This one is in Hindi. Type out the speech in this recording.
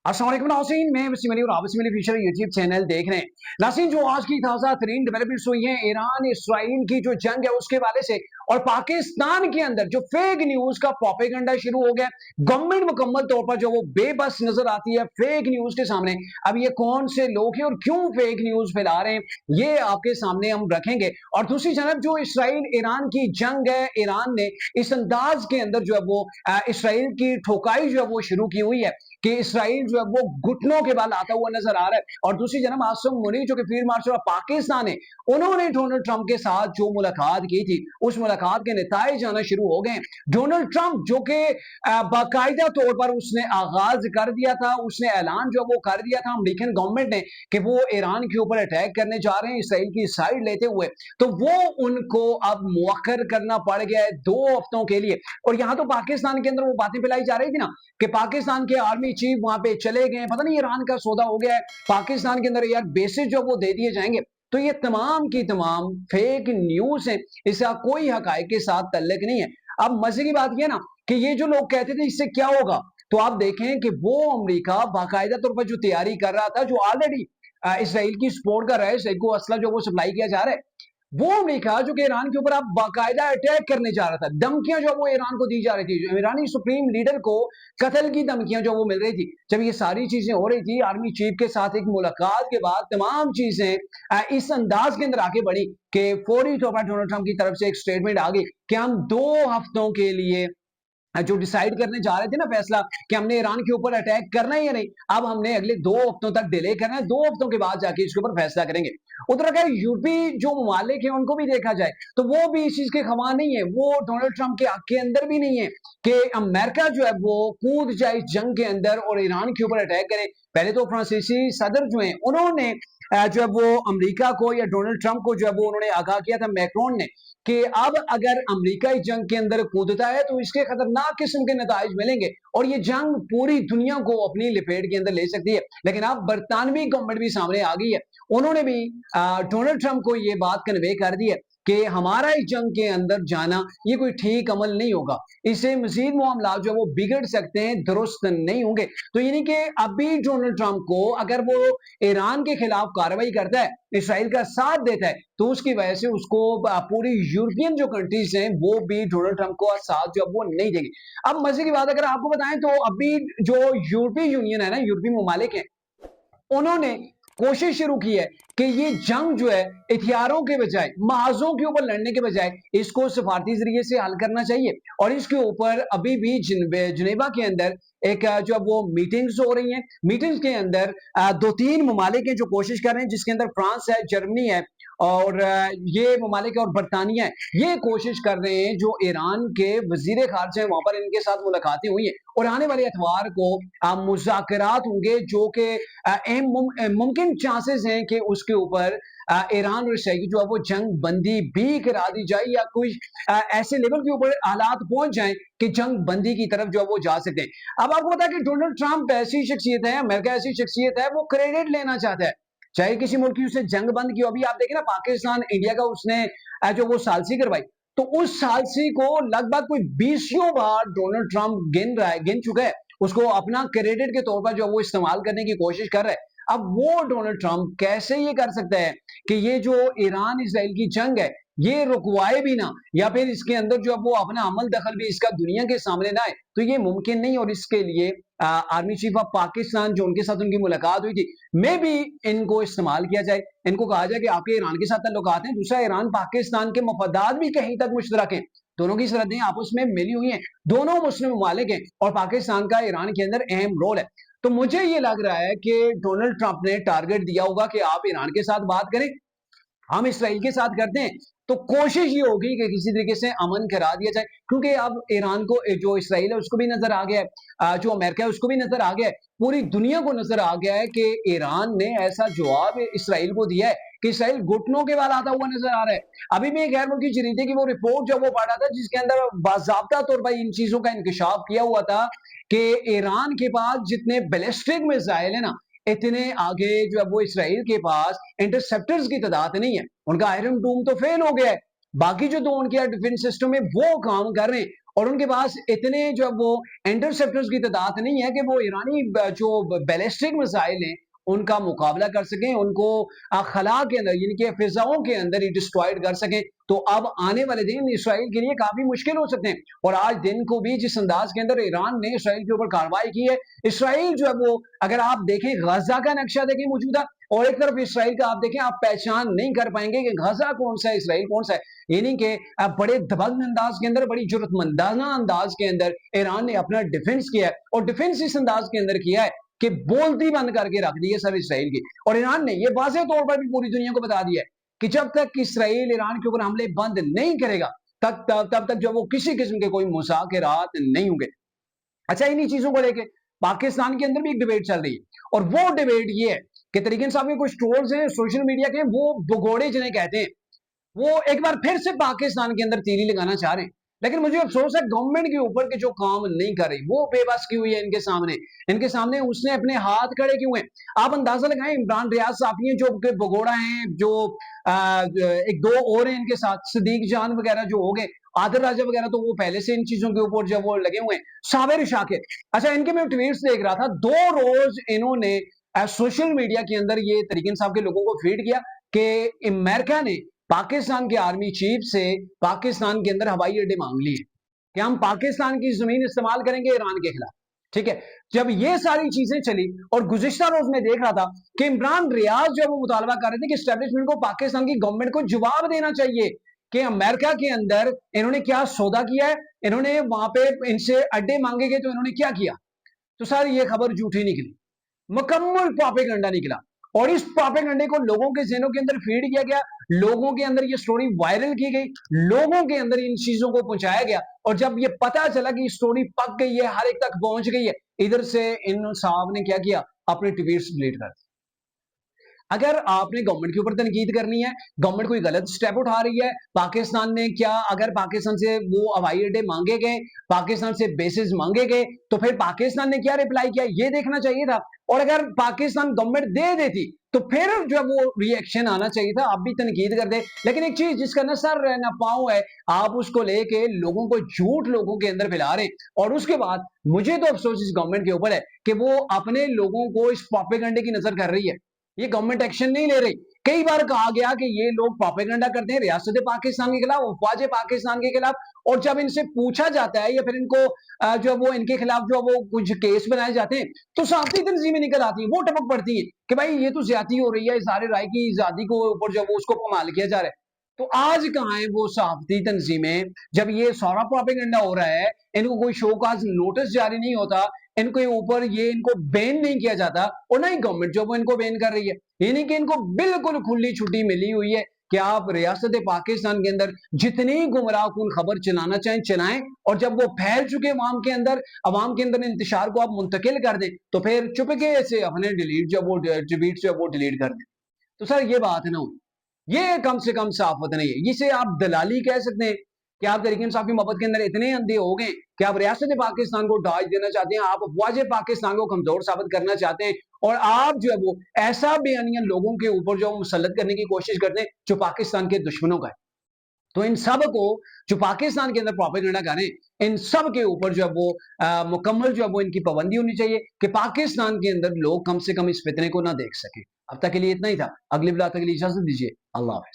अस्सलाम वालेकुम नाज़रीन, मैं वसीम अली और आप Waseem Ali official YouTube channel देख रहे हैं। नाज़रीन, जो आज की ताज़ा तरीन डेवलपमेंट्स हुई हैं ईरान इसराइल की जो जंग है उसके हवाले से, और पाकिस्तान के अंदर जो फेक न्यूज का प्रोपेगेंडा शुरू हो गया। गवर्नमेंट मुकम्मल तौर पर जो वो बेबस नजर आती है फेक न्यूज के सामने। अब ये कौन से लोग हैं और क्यों फेक न्यूज फैला रहे हैं ये आपके सामने हम रखेंगे। और दूसरी जानब जो इसराइल ईरान की जंग है, ईरान ने इस अंदाज के अंदर जो है वो इसराइल की ठोकाई जो है वो शुरू की हुई है कि इसराइल जो है वो घुटनों के बल आता हुआ नजर आ रहा है। और दूसरी जनाब आसिम मुनीर जो कि फील्ड मार्शल ऑफ पाकिस्तान है, उन्होंने डोनाल्ड ट्रंप के साथ जो मुलाकात की थी उस मुलाकात के नतीजे आना शुरू हो गए। डोनाल्ड ट्रंप जो कि बाकायदा तौर पर उसने आगाज कर दिया था, उसने ऐलान जो वो कर दिया था अमेरिकन गवर्नमेंट ने कि वो ईरान के ऊपर अटैक करने जा रहे हैं इसराइल की साइड लेते हुए, तो वो उनको अब मुअक्खर करना पड़ गया है 2 हफ्तों के लिए। और यहां तो पाकिस्तान के अंदर वो बातें फैलाई जा रही थी ना कि पाकिस्तान के आर्मी चीफ वहां पे चले गए, पता नहीं ईरान का सौदा हो गया है, पाकिस्तान के अंदर यार बेसिस जो वो दे दिए जाएंगे। तो ये तमाम की तमाम फेक न्यूज है, इसका कोई हकायक के साथ तल्लक नहीं है। अब मजे की बात यह ना कि ये जो लोग कहते थे इससे क्या होगा, तो आप देखें कि वो अमेरिका बाकायदा तौर पर जो तैयारी कर रहा था, जो ऑलरेडी इसराइल की सपोर्ट कर रहा है, इसराइल को असला जो वो सप्लाई किया जा रहा है, वो अमेरिका जो कि ईरान के ऊपर अब बाकायदा अटैक करने जा रहा था। धमकियां जो वो ईरान को दी जा रही थी, जो ईरानी सुप्रीम लीडर को कत्ल की धमकियां जो वो मिल रही थी, जब ये सारी चीजें हो रही थी, आर्मी चीफ के साथ एक मुलाकात के बाद तमाम चीजें इस अंदाज के अंदर आगे बढ़ी कि फौरी तौर पर डोनाल्ड ट्रंप की तरफ से एक स्टेटमेंट आ गई कि हम 2 हफ्तों के लिए जो डिसाइड करने जा रहे थे ना फैसला कि हमने ईरान के ऊपर अटैक करना है या नहीं, अब हमने अगले 2 हफ्तों तक डिले करना है, 2 हफ्तों के बाद जाके इसके ऊपर फैसला करेंगे। उधर अगर यूरोपीय जो ममालिक है उनको भी देखा जाए तो वो भी इस चीज के खवा नहीं है, वो डोनाल्ड ट्रंप के हक के अंदर भी नहीं है कि अमेरिका जो है वो कूद जाए इस जंग के अंदर और ईरान के ऊपर अटैक करे। पहले तो फ्रांसीसी सदर जो है उन्होंने जो है वो अमेरिका को या डोनाल्ड ट्रंप को जो है वो उन्होंने आगाह किया था, मैक्रोन ने, कि अब अगर अमेरिका इस जंग के अंदर कूदता है तो इसके खतरनाक किस्म के नताइज मिलेंगे और ये जंग पूरी दुनिया को अपनी लपेट के अंदर ले सकती है। लेकिन अब बरतानवी गवर्नमेंट भी सामने आ गई है, उन्होंने भी डोनाल्ड ट्रंप को ये बात कन्वे कर दी है कि हमारा इस जंग के अंदर जाना ये कोई ठीक अमल नहीं होगा, इससे मजीद मामला जो है वो बिगड़ सकते हैं, दुरुस्त नहीं होंगे। तो यानी कि अभी डोनाल्ड ट्रंप को अगर वो ईरान के खिलाफ कार्रवाई करता है, इसराइल का साथ देता है, तो उसकी वजह से उसको पूरी यूरोपियन जो कंट्रीज हैं वो भी डोनाल्ड ट्रंप को साथ जो वो नहीं देगी। अब मजे की बात अगर आपको बताएं तो अभी जो यूरोपीय यूनियन है ना, यूरोपीय ममालिक है, उन्होंने कोशिश शुरू की है कि ये जंग जो है हथियारों के बजाय, महाजों के ऊपर लड़ने के बजाय इसको सफारती जरिए से हल करना चाहिए। और इसके ऊपर अभी भी जिनेवा के अंदर एक जो वो मीटिंग्स हो रही हैं, मीटिंग्स के अंदर 2-3 ममालिक हैं जो कोशिश कर रहे हैं, जिसके अंदर फ्रांस है, जर्मनी है और ये ममालिक और बरतानिया है, ये कोशिश कर रहे हैं जो ईरान के वजीर खारजा हैं वहां पर इनके साथ मुलाकातें हुई हैं और आने वाले एतवार को मुज़ाकरात होंगे जो कि मुमकिन चांसेस हैं कि उसके ऊपर ईरान और इसराइल जो है वो जंग बंदी भी करा दी जाए या कोई ऐसे लेवल के ऊपर हालात पहुंच जाएं कि जंग बंदी की तरफ जो है वो जा सकते हैं। अब आपको पता है कि डोनाल्ड ट्रंप ऐसी शख्सियत है, अमेरिका ऐसी शख्सियत है, वो क्रेडिट लेना चाहता है चाहे किसी मुल्क की उसने जंग बंद की हो। अभी आप देखें ना पाकिस्तान इंडिया का उसने जो वो सालसी करवाई, तो उस सालसी को लगभग कोई 20 बार डोनाल्ड ट्रंप गिन रहा है, गिन चुका है, उसको अपना क्रेडिट के तौर पर जो वो इस्तेमाल करने की कोशिश कर रहा है। अब वो डोनाल्ड ट्रंप कैसे ये कर सकता है कि ये जो ईरान इसराइल की जंग है ये रुकवाए भी ना, या फिर इसके अंदर जो वो अपना अमल दखल भी इसका दुनिया के सामने ना आए, तो ये मुमकिन नहीं। और इसके लिए आर्मी चीफ ऑफ पाकिस्तान जो उनके साथ उनकी मुलाकात हुई थी, में भी इनको इस्तेमाल किया जाए, इनको कहा जाए कि आपके ईरान के साथ ताल्लुकात हैं, दूसरा ईरान पाकिस्तान के मफादात भी कहीं तक मुश्तरक हैं, दोनों की सरहदें आपस में मिली हुई हैं, दोनों मुस्लिम ममालिक हैं और पाकिस्तान का ईरान के अंदर अहम रोल है। तो मुझे ये लग रहा है कि डोनाल्ड ट्रंप ने टारगेट दिया होगा कि आप ईरान के साथ बात करें, हम इसराइल के साथ करते हैं, तो कोशिश ये होगी कि किसी तरीके से अमन करा दिया जाए, क्योंकि अब ईरान को जो इसराइल है उसको भी नजर आ गया है, जो अमेरिका है उसको भी नजर आ गया है, पूरी दुनिया को नजर आ गया है कि ईरान ने ऐसा जवाब इसराइल को दिया है कि इसराइल घुटनों के बाद आता हुआ नजर आ रहा है। अभी मैं गैर मुल्की जरीदे की वो रिपोर्ट जो वो पढ़ा था जिसके अंदर बाजाबता तौर पर इन चीजों का इंकशाफ किया हुआ था कि ईरान के पास जितने बैलिस्टिक मिसाइल है ना, इतने आगे जो है वो इसराइल के पास इंटरसेप्टर्स की तादाद नहीं है। उनका आयरन डूम तो फेल हो गया है, बाकी जो दो उनके डिफेंस सिस्टम है वो काम कर रहे हैं और उनके पास इतने जो वो इंटरसेप्टर्स की तादाद नहीं है कि वो ईरानी जो बैलिस्टिक मिसाइल हैं उनका मुकाबला कर सकें, उनको खला के अंदर यानी कि फिजाओं के अंदर ही डिस्ट्रॉयड कर सकें। तो अब आने वाले दिन इसराइल के लिए काफी मुश्किल हो सकते हैं। और आज दिन को भी जिस अंदाज के अंदर ईरान ने इसराइल के ऊपर कार्रवाई की है, इसराइल जो है वो अगर आप देखें गजा का नक्शा देखें मौजूदा और एक तरफ इसराइल का आप देखें, आप पहचान नहीं कर पाएंगे कि गजा कौन सा है, इसराइल कौन सा है। यानी कि बड़े दबंग अंदाज के अंदर, बड़ी जुर्रतमंदाना अंदाज के अंदर ईरान ने अपना डिफेंस किया है और डिफेंस इस अंदाज के अंदर किया है कि बोलती बंद करके रख दी है सर इसराइल की। और ईरान ने यह वाज़ेह तौर पर भी पूरी दुनिया को बता दिया है कि जब तक इसराइल ईरान के ऊपर हमले बंद नहीं करेगा तब तक जो वो किसी किस्म के कोई मुज़ाकरात नहीं होंगे। अच्छा, इन्हीं चीजों को लेके पाकिस्तान के अंदर भी एक डिबेट चल रही है और वो डिबेट ये है कि तरीके साहब के कुछ ट्रोल्स हैं सोशल मीडिया के, वो भगोड़े जिन्हें कहते हैं, वो एक बार फिर से पाकिस्तान के अंदर तीली लगाना चाह रहे हैं। लेकिन मुझे अफसोस है गवर्नमेंट के ऊपर के जो काम नहीं कर रही वो बेबस की हुई है इनके सामने उसने अपने हाथ खड़े किए हुए हैं। आप अंदाजा लगाएं, इमरान रियाज साफी हैं जो भगोड़ा हैं, जो एक दो और हैं इनके साथ, सदीक जान वगैरह जो हो गए, आदिल राजा वगैरह, तो वो पहले से इन चीजों के ऊपर जब वो लगे हुए हैं। साबिर शाकिर, अच्छा इनके मैं ट्वीट्स देख रहा था, 2 रोज इन्होंने सोशल मीडिया के अंदर ये तरीके साहब के लोगों को फीड किया कि अमेरिका ने पाकिस्तान के आर्मी चीफ से पाकिस्तान के अंदर हवाई अड्डे मांग लिए कि हम पाकिस्तान की जमीन इस्तेमाल करेंगे ईरान के खिलाफ। ठीक है, जब ये सारी चीजें चली और गुज़िश्ता रोज में देख रहा था कि इमरान रियाज जो वो मुतालबा कर रहे थे कि एस्टेब्लिशमेंट को पाकिस्तान की गवर्नमेंट को जवाब देना चाहिए कि अमेरिका के अंदर इन्होंने क्या सौदा किया है, इन्होंने वहां पे इनसे अड्डे मांगे गए तो इन्होंने क्या किया। तो सर ये खबर झूठी निकली, मुकम्मल प्रोपेगेंडा निकला और इस प्रोपेगेंडे को लोगों के ज़हनों के अंदर फीड किया गया, लोगों के अंदर ये स्टोरी वायरल की गई, लोगों के अंदर इन चीजों को पहुंचाया गया और जब ये पता चला कि स्टोरी पक गई है, हर एक तक पहुंच गई है, इधर से इन साहब ने क्या किया, अपने ट्वीट्स डिलीट कर दिए। अगर आपने गवर्नमेंट के ऊपर तनकीद करनी है, गवर्नमेंट कोई गलत स्टेप उठा रही है, पाकिस्तान ने क्या, अगर पाकिस्तान से वो हवाई अड्डे मांगे गए, पाकिस्तान से बेसिस मांगे गए, तो फिर पाकिस्तान ने क्या रिप्लाई किया, ये देखना चाहिए था। और अगर पाकिस्तान गवर्नमेंट दे देती तो फिर जो वो रिएक्शन आना चाहिए था, आप भी तनकीद कर दे। लेकिन एक चीज जिसका ना सर ना पाँव है, आप उसको लेके लोगों को झूठ लोगों के अंदर फैला रहे हैं। और उसके बाद मुझे तो अफसोस इस गवर्नमेंट के ऊपर है कि वो अपने लोगों को इस प्रोपेगेंडे की नजर कर रही है, ये गवर्नमेंट एक्शन नहीं ले रही। कई बार कहा गया कि ये लोग प्रोपेगेंडा करते हैं रियासत पाकिस्तान के खिलाफ, अफवाज पाकिस्तान के खिलाफ, और जब इनसे पूछा जाता है या फिर इनको जो वो इनके खिलाफ जो वो कुछ केस बनाए जाते हैं तो साथी तंजीमें निकल आती है, वो टपक पड़ती है कि भाई ये तो ज्यादती हो रही है, इज़हार राय की आजादी को ऊपर जो वो उसको कमाल किया जा रहा है। तो आज कहाँ है वो सहाफती तंजीमें, जब ये सारा प्रोपेगेंडा हो रहा है, इनको कोई शोकाज नोटिस जारी नहीं होता, इनके ऊपर ये इनको बैन नहीं किया जाता और ना ही गवर्नमेंट जो वो इनको बैन कर रही है। यानी कि इनको बिल्कुल खुली छुट्टी मिली हुई है कि आप रियासत पाकिस्तान के अंदर जितनी गुमराह कुन खबर चलाना चाहें चलाएं, और जब वो फैल चुके अवाम के अंदर इंतशार को आप मुंतकिल कर दें तो फिर चुपके से अपने डिलीट जो वो ट्वीट जो वो डिलीट कर दें। तो सर ये बात है ना, ये कम से कम साफत नहीं है, इसे आप दलाली कह सकते हैं कि आप तरीके इंसाफ की मोहब्बत के अंदर इतने अंधे हो गए कि आप रियासत पाकिस्तान को दाज देना चाहते हैं, आप अफवाज पाकिस्तान को कमजोर साबित करना चाहते हैं और आप जो है वो ऐसा बयानिया लोगों के ऊपर जो मुसल्लत करने की कोशिश करते हैं जो पाकिस्तान के दुश्मनों का है। तो इन सब को जो पाकिस्तान के अंदर प्रोपेगेंडा कर रहे हैं, इन सब के ऊपर जो है वो मुकम्मल जो है वो इनकी पाबंदी होनी चाहिए कि पाकिस्तान के अंदर लोग कम से कम इस फितने को ना देख सके। अब तक के लिए इतना ही था, अगली ब्लॉग तक के लिए इजाजत दीजिए, अल्लाह हाफ़िज़।